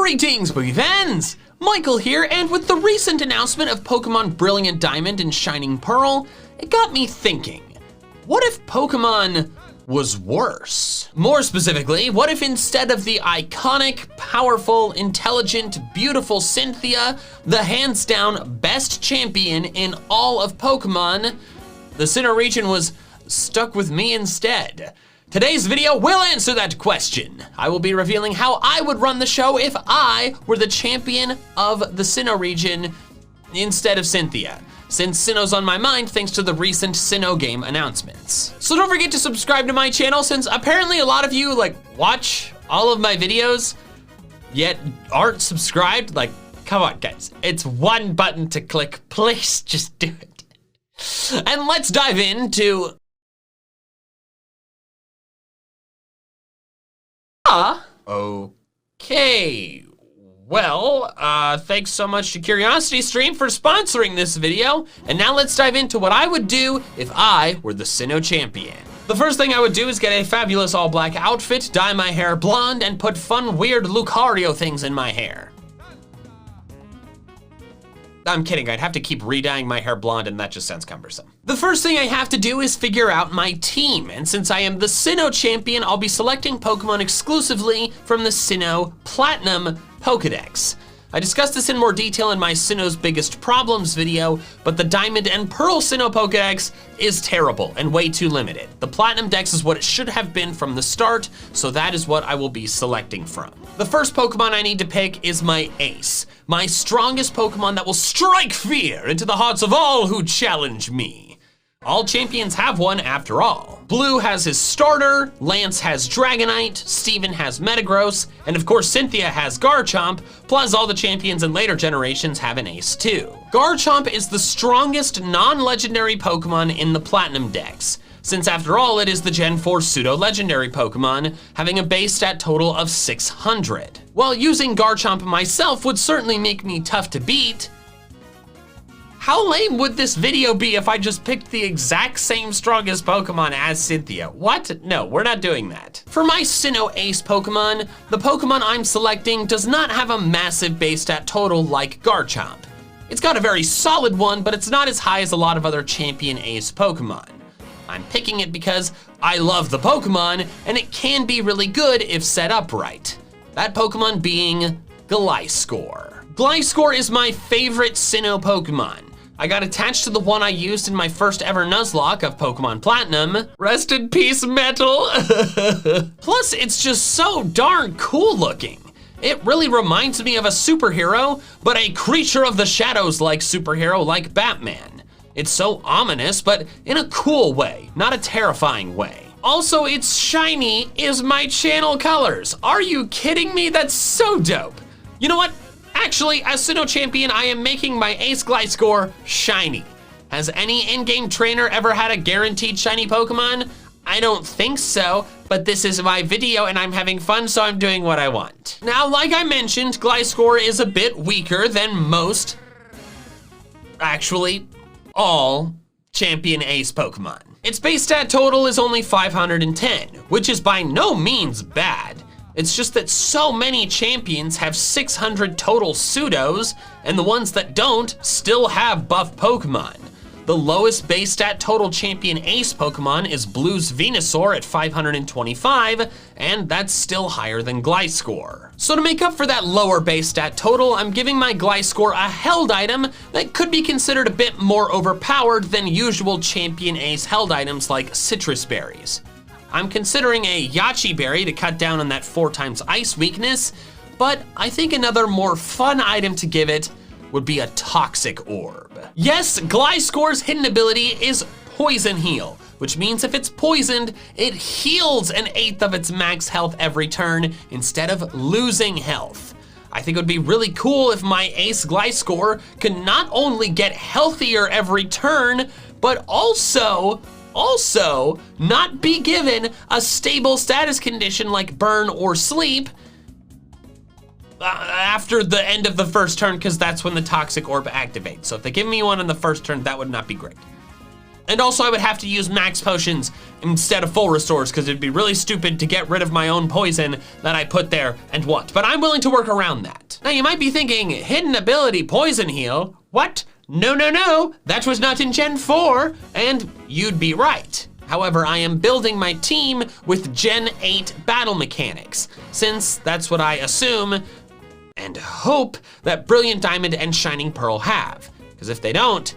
Greetings, Boogie fans! Michael here, and with the recent announcement of Pokemon Brilliant Diamond and Shining Pearl, it got me thinking, what if Pokemon was worse? More specifically, what if instead of the iconic, powerful, intelligent, beautiful Cynthia, the hands down best champion in all of Pokemon, the Sinnoh region was stuck with me instead? Today's video will answer that question. I will be revealing how I would run the show if I were the champion of the Sinnoh region instead of Cynthia, since Sinnoh's on my mind thanks to the recent Sinnoh game announcements. So don't forget to subscribe to my channel, since apparently a lot of you watch all of my videos, yet aren't subscribed. Come on guys, it's one button to click, please just do it. And let's dive into okay. Well, thanks so much to Curiosity Stream for sponsoring this video. And now let's dive into what I would do if I were the Sinnoh champion. The first thing I would do is get a fabulous all black outfit, dye my hair blonde, and put fun, weird Lucario things in my hair. I'm kidding, I'd have to keep re-dyeing my hair blonde and that just sounds cumbersome. The first thing I have to do is figure out my team, and since I am the Sinnoh champion, I'll be selecting Pokemon exclusively from the Sinnoh Platinum Pokedex. I discussed this in more detail in my Sinnoh's Biggest Problems video, but the Diamond and Pearl Sinnoh Pokedex is terrible and way too limited. The Platinum Dex is what it should have been from the start, so that is what I will be selecting from. The first Pokemon I need to pick is my ace, my strongest Pokemon that will strike fear into the hearts of all who challenge me. All champions have one after all. Blue has his starter, Lance has Dragonite, Steven has Metagross, and of course Cynthia has Garchomp, plus all the champions in later generations have an ace too. Garchomp is the strongest non-legendary Pokemon in the Platinum Dex, since after all it is the Gen 4 pseudo-legendary Pokemon, having a base stat total of 600. While using Garchomp myself would certainly make me tough to beat, how lame would this video be if I just picked the exact same strongest Pokemon as Cynthia? What? No, we're not doing that. For my Sinnoh Ace Pokemon, the Pokemon I'm selecting does not have a massive base stat total like Garchomp. It's got a very solid one, but it's not as high as a lot of other Champion Ace Pokemon. I'm picking it because I love the Pokemon, and it can be really good if set up right. That Pokemon being Gliscor. Gliscor is my favorite Sinnoh Pokemon. I got attached to the one I used in my first ever Nuzlocke of Pokemon Platinum. Rest in peace, Metal. Plus, it's just so darn cool looking. It really reminds me of a superhero, but a creature of the shadows like superhero like Batman. It's so ominous, but in a cool way, not a terrifying way. Also, its shiny is my channel colors. Are you kidding me? That's so dope. You know what? Actually, as Sinnoh champion, I am making my Ace Gliscor shiny. Has any in-game trainer ever had a guaranteed shiny Pokemon? I don't think so, but this is my video and I'm having fun, so I'm doing what I want. Now, like I mentioned, Gliscor is a bit weaker than most, actually, all Champion Ace Pokemon. Its base stat total is only 510, which is by no means bad. It's just that so many champions have 600 total pseudos, and the ones that don't still have buff Pokemon. The lowest base stat total Champion Ace Pokemon is Blue's Venusaur at 525, and that's still higher than Gliscor. So to make up for that lower base stat total, I'm giving my Gliscor a held item that could be considered a bit more overpowered than usual Champion Ace held items like Citrus Berries. I'm considering a Yachi Berry to cut down on that 4x ice weakness, but I think another more fun item to give it would be a Toxic Orb. Yes, Gliscor's hidden ability is Poison Heal, which means if it's poisoned, it heals an eighth of its max health every turn instead of losing health. I think it would be really cool if my Ace Gliscor could not only get healthier every turn, but also not be given a stable status condition like burn or sleep after the end of the first turn, because that's when the Toxic Orb activates. So if they give me one on the first turn, that would not be great. And also I would have to use max potions instead of full restores because it'd be really stupid to get rid of my own poison that I put there and want. But I'm willing to work around that. Now you might be thinking, hidden ability poison heal? What? No, no, no, that was not in Gen 4, and you'd be right. However, I am building my team with Gen 8 battle mechanics, since that's what I assume and hope that Brilliant Diamond and Shining Pearl have. Because if they don't,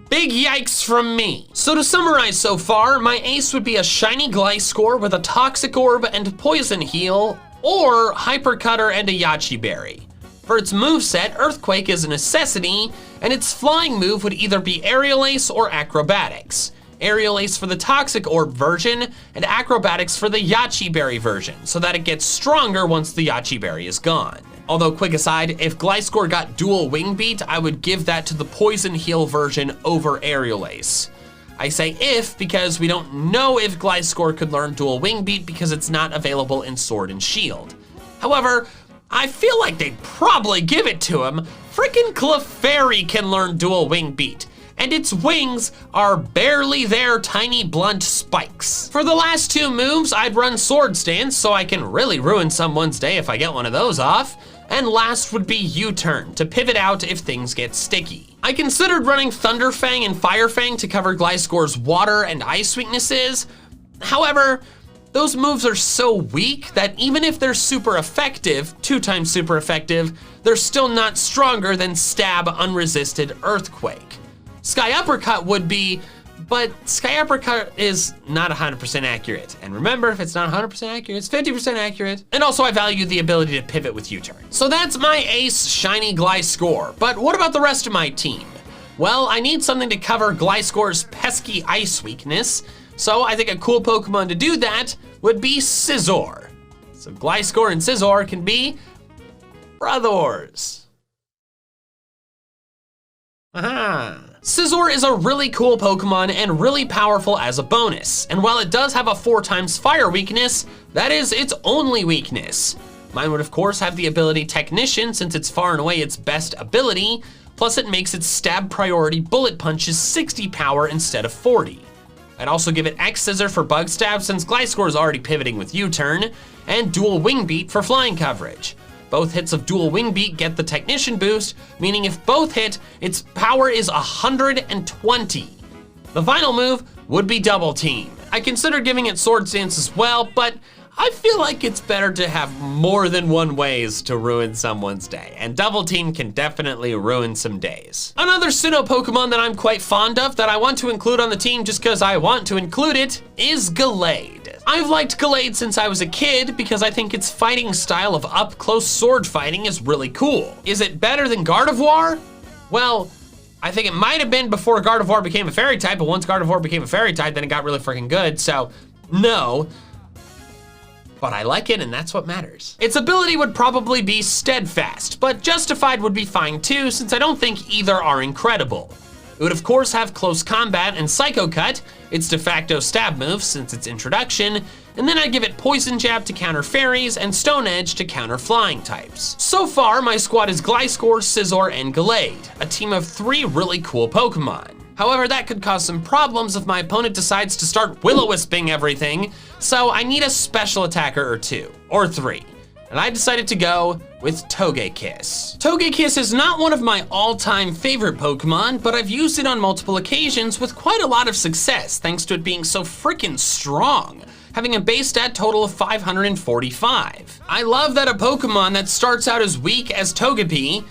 big yikes from me. So to summarize so far, my ace would be a Shiny Gliscor with a Toxic Orb and Poison Heal, or Hyper Cutter and a Yachi Berry. For its moveset, Earthquake is a necessity, and its flying move would either be Aerial Ace or Acrobatics. Aerial Ace for the Toxic Orb version, and Acrobatics for the Yachi Berry version, so that it gets stronger once the Yachi Berry is gone. Although, quick aside, if Gliscor got dual Wing Beat, I would give that to the Poison Heal version over Aerial Ace. I say if because we don't know if Gliscor could learn dual Wing Beat because it's not available in Sword and Shield. However, I feel like they'd probably give it to him. Frickin' Clefairy can learn dual Wing Beat, and its wings are barely their tiny blunt spikes. For the last two moves, I'd run Sword Stance so I can really ruin someone's day if I get one of those off. And last would be U-Turn to pivot out if things get sticky. I considered running Thunder Fang and Fire Fang to cover Gliscor's water and ice weaknesses. However, those moves are so weak that even if they're super effective, 2 times super effective, they're still not stronger than Stab Unresisted Earthquake. Sky Uppercut would be, but Sky Uppercut is not 100% accurate. And remember, if it's not 100% accurate, it's 50% accurate. And also I value the ability to pivot with U-Turn. So that's my ace Shiny Gliscor, but what about the rest of my team? Well, I need something to cover Gliscor's pesky ice weakness, so I think a cool Pokemon to do that would be Scizor. So Gliscor and Scizor can be brothers. Aha. Scizor is a really cool Pokemon and really powerful as a bonus. And while it does have a 4 times fire weakness, that is its only weakness. Mine would of course have the ability Technician since it's far and away its best ability, plus it makes its stab priority bullet punches 60 power instead of 40. I'd also give it X Scissor for Bug Stab since Gliscor is already pivoting with U-Turn, and Dual Wing Beat for flying coverage. Both hits of Dual Wing Beat get the Technician boost, meaning if both hit, its power is 120. The final move would be Double Team. I consider giving it Sword Stance as well, but I feel like it's better to have more than one ways to ruin someone's day, and Double Team can definitely ruin some days. Another Sinnoh Pokemon that I'm quite fond of that I want to include on the team just because I want to include it is Gallade. I've liked Gallade since I was a kid because I think its fighting style of up-close sword fighting is really cool. Is it better than Gardevoir? Well, I think it might have been before Gardevoir became a fairy type, but once Gardevoir became a fairy type, then it got really freaking good, so no. But I like it and that's what matters. Its ability would probably be Steadfast, but Justified would be fine too since I don't think either are incredible. It would of course have Close Combat and Psycho Cut, its de facto stab move since its introduction, and then I'd give it Poison Jab to counter fairies and Stone Edge to counter flying types. So far, my squad is Gliscor, Scizor, and Gallade, a team of 3 really cool Pokemon. However, that could cause some problems if my opponent decides to start Will-O-Wisping everything, so I need a special attacker or 2, or 3. And I decided to go with Togekiss. Togekiss is not one of my all-time favorite Pokemon, but I've used it on multiple occasions with quite a lot of success thanks to it being so freaking strong, having a base stat total of 545. I love that a Pokemon that starts out as weak as Togepi,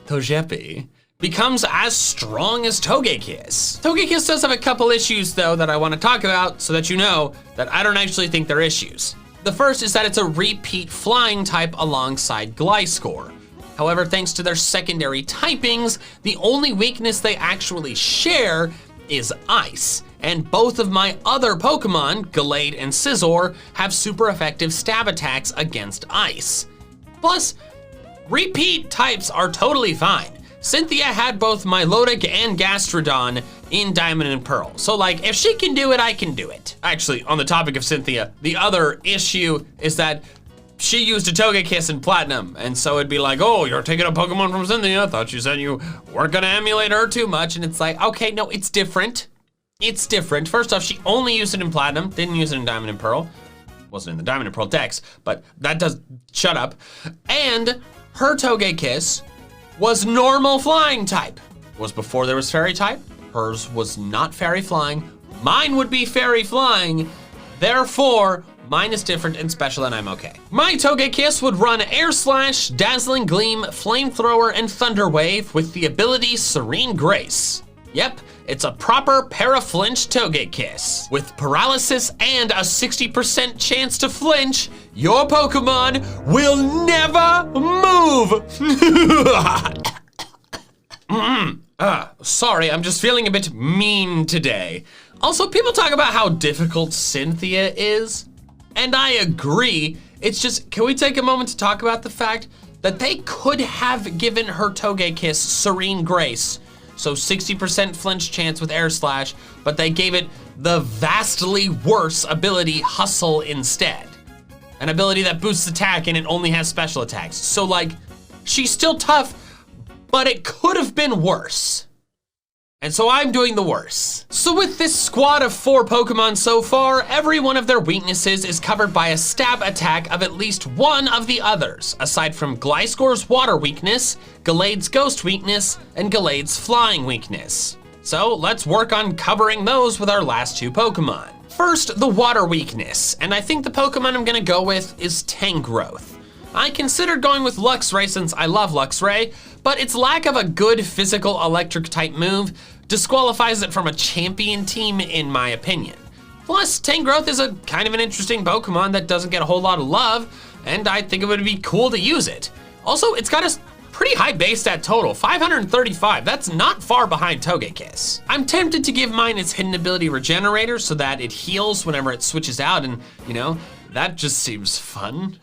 Togepi, becomes as strong as Togekiss. Togekiss does have a couple issues though that I want to talk about so that you know that I don't actually think they're issues. The first is that it's a repeat flying type alongside Gliscor. However, thanks to their secondary typings, the only weakness they actually share is ice. And both of my other Pokemon, Gallade and Scizor, have super effective stab attacks against ice. Plus, repeat types are totally fine. Cynthia had both Milotic and Gastrodon in Diamond and Pearl. So like, if she can do it, I can do it. Actually, on the topic of Cynthia, the other issue is that she used a Togekiss in Platinum, and so it'd be like, oh, you're taking a Pokemon from Cynthia. I thought you said you weren't gonna emulate her too much. And it's like, okay, no, it's different. It's different. First off, she only used it in Platinum, didn't use it in Diamond and Pearl. Wasn't in the Diamond and Pearl decks, but that does, shut up. And her Togekiss was normal flying type. Was before there was fairy type. Hers was not fairy flying. Mine would be fairy flying. Therefore, mine is different and special and I'm okay. My Togekiss would run Air Slash, Dazzling Gleam, Flamethrower, and Thunder Wave with the ability Serene Grace. Yep, it's a proper Para-Flinch Togekiss. With paralysis and a 60% chance to flinch, your Pokemon will never move. Sorry, I'm just feeling a bit mean today. Also, people talk about how difficult Cynthia is, and I agree. It's just, can we take a moment to talk about the fact that they could have given her Togekiss Serene Grace, so 60% flinch chance with Air Slash, but they gave it the vastly worse ability Hustle instead. An ability that boosts attack and it only has special attacks. So like, she's still tough, but it could have been worse. And so I'm doing the worse. So with this squad of 4 Pokemon so far, every one of their weaknesses is covered by a stab attack of at least one of the others, aside from Gliscor's water weakness, Gallade's ghost weakness, and Gallade's flying weakness. So let's work on covering those with our last 2 Pokemon. First, the water weakness, and I think the Pokemon I'm gonna go with is Tangrowth. I considered going with Luxray since I love Luxray, but its lack of a good physical electric type move disqualifies it from a champion team in my opinion. Plus, Tangrowth is a kind of an interesting Pokemon that doesn't get a whole lot of love, and I think it would be cool to use it. Also, it's got a pretty high base stat total, 535. That's not far behind Togekiss. I'm tempted to give mine its hidden ability Regenerator so that it heals whenever it switches out, and you know, that just seems fun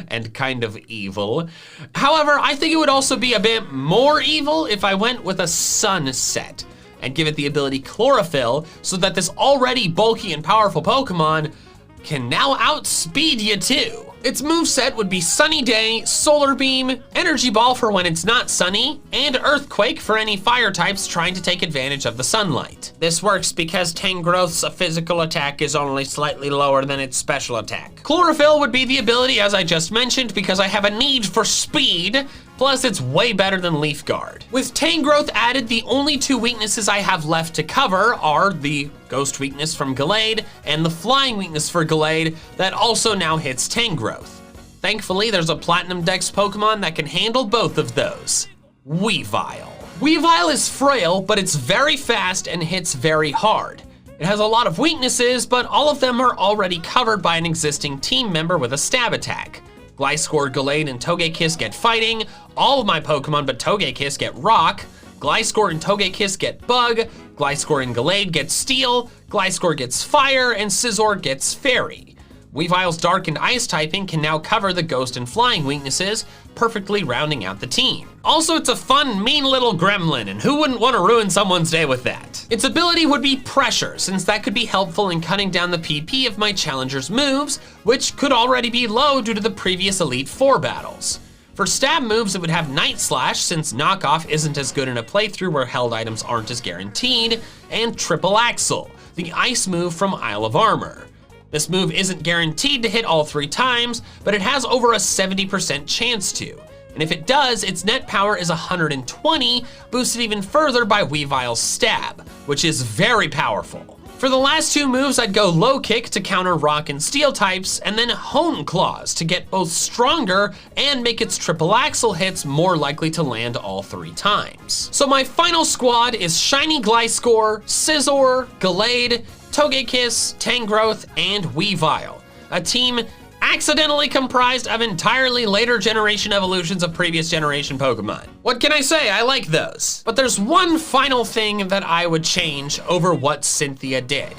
and kind of evil. However, I think it would also be a bit more evil if I went with a Sunset and give it the ability Chlorophyll so that this already bulky and powerful Pokemon can now outspeed you too. Its moveset would be Sunny Day, Solar Beam, Energy Ball for when it's not sunny, and Earthquake for any fire types trying to take advantage of the sunlight. This works because Tangrowth's physical attack is only slightly lower than its special attack. Chlorophyll would be the ability as I just mentioned because I have a need for speed, plus it's way better than Leaf Guard. With Tangrowth added, the only 2 weaknesses I have left to cover are the Ghost weakness from Gallade and the Flying weakness for Gallade that also now hits Tangrowth. Thankfully, there's a Platinum Dex Pokemon that can handle both of those. Weavile. Weavile is frail, but it's very fast and hits very hard. It has a lot of weaknesses, but all of them are already covered by an existing team member with a stab attack. Gliscor, Gallade, and Togekiss get fighting. All of my Pokemon but Togekiss get rock. Gliscor and Togekiss get bug. Gliscor and Gallade get steel. Gliscor gets fire, and Scizor gets fairy. Weavile's dark and ice typing can now cover the ghost and flying weaknesses, perfectly rounding out the team. Also, it's a fun, mean little gremlin, and who wouldn't want to ruin someone's day with that? Its ability would be Pressure, since that could be helpful in cutting down the PP of my challenger's moves, which could already be low due to the previous Elite Four battles. For stab moves, it would have Night Slash, since Knockoff isn't as good in a playthrough where held items aren't as guaranteed, and Triple Axle, the ice move from Isle of Armor. This move isn't guaranteed to hit all 3 times, but it has over a 70% chance to. And if it does, its net power is 120, boosted even further by Weavile's stab, which is very powerful. For the last 2 moves, I'd go Low Kick to counter rock and steel types, and then Hone Claws to get both stronger and make its triple axle hits more likely to land all 3 times. So my final squad is Shiny Gliscor, Scizor, Gallade, Togekiss, Tangrowth, and Weavile. A team accidentally comprised of entirely later generation evolutions of previous generation Pokemon. What can I say? I like those. But there's one final thing that I would change over what Cynthia did.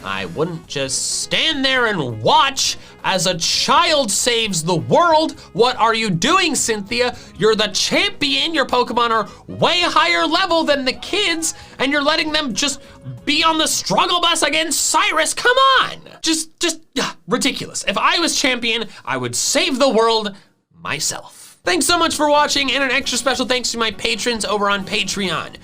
I wouldn't just stand there and watch as a child saves the world. What are you doing, Cynthia? You're the champion. Your Pokemon are way higher level than the kids, and you're letting them just be on the struggle bus against Cyrus. Come on. Just ridiculous. If I was champion, I would save the world myself. Thanks so much for watching, and an extra special thanks to my patrons over on Patreon.